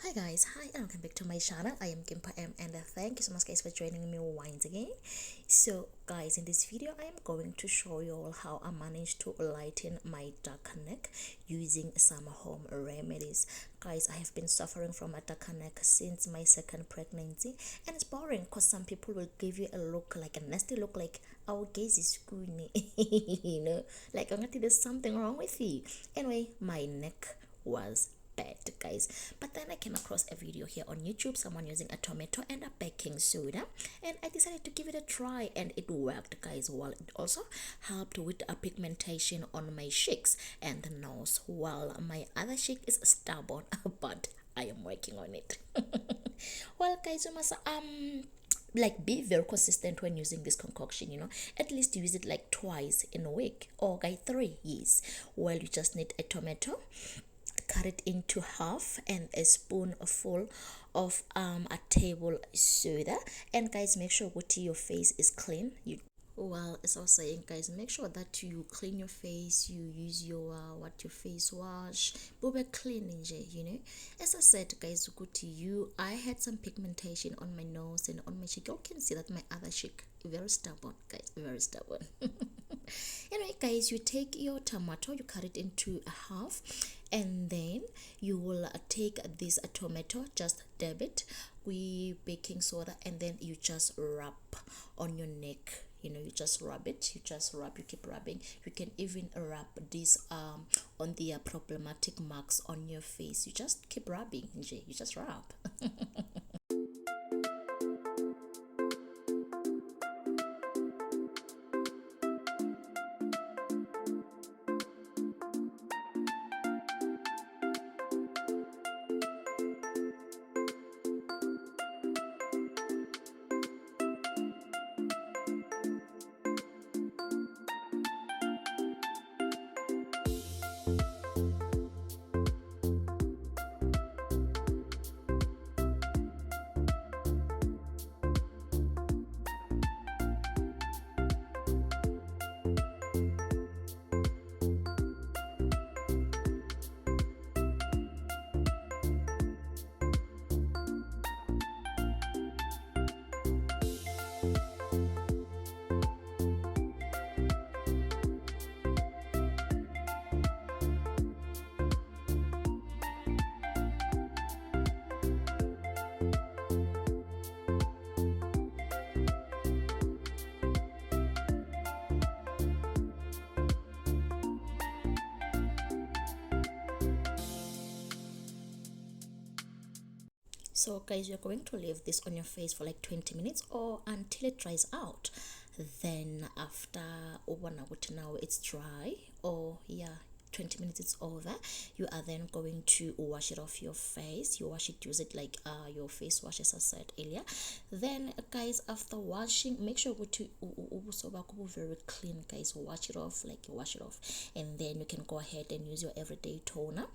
Hi guys, hi and welcome back to my channel. I am Kimpa M and thank you so much guys for joining me once again. So guys, in this video I am going to show you all how I managed to lighten my dark neck using some home remedies. Guys, I have been suffering from a dark neck since my second pregnancy, and it's boring because some people will give you a look, like a nasty look, like our gaze is squeamy. Like there's something wrong with you. Anyway, my neck was bad, guys. But then I came across a video here on YouTube, someone using a tomato and a baking soda, and I decided to give it a try, and it worked, guys. Well, it also helped with a pigmentation on my cheeks and the nose, while my other cheek is stubborn but I am working on it. Well guys, you must like be very consistent when using this concoction, at least use it like twice in a week, or guys 3. Yes, well, you just need a tomato, cut it into half, and a spoonful of a table soda. And guys, make sure what your face is clean. Well, as I was saying, guys, make sure that you clean your face, you use your your face wash, but we're cleaning, as I said, guys, good to you. I had some pigmentation on my nose and on my cheek. You can see that my other cheek very stubborn, guys, very stubborn. Anyway guys, you take your tomato, you cut it into a half, and then you will take this tomato, just dab it with baking soda, and then you just rub on your neck. You just rub it, you keep rubbing. You can even rub this on the problematic marks on your face. You just keep rubbing, you just rub. So guys, you're going to leave this on your face for like 20 minutes or until it dries out. Then after now it's dry, or yeah, 20 minutes it's over, you are then going to wash it off your face. You wash it, use it like your face wash, as I said earlier. Then guys, after washing, make sure to very clean, guys. Wash it off, and then you can go ahead and use your everyday toner.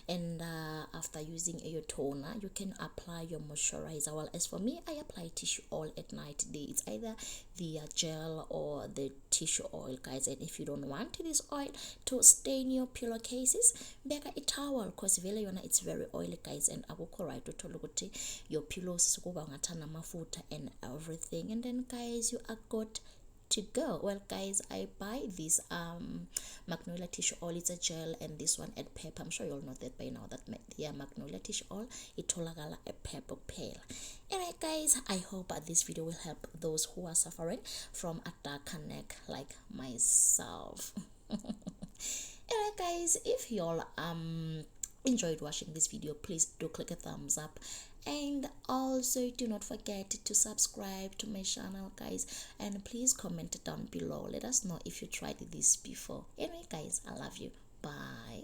And after using your toner, you can apply your moisturizer. Well, as for me, I apply tissue oil at night. It's either the gel or the tissue oil, guys. And if you don't want this oil to stain your pillowcases, beka a towel, because it's very oily, guys, and akukho right uthola ukuthi your pillows kuba ngathana mafuta and everything. And then guys, you are good to go. Well guys, I buy this magnolia tissue oil. It's a gel, and this one at pepper. I'm sure you all know that by now, that magnolia tissue oil itholakala a pepper pale. Anyway guys, I hope this video will help those who are suffering from a darker neck like myself. Anyway guys, if you all enjoyed watching this video, please do click a thumbs up, and also do not forget to subscribe to my channel, guys, and please comment down below. Let us know if you tried this before. Anyway guys, I love you. Bye.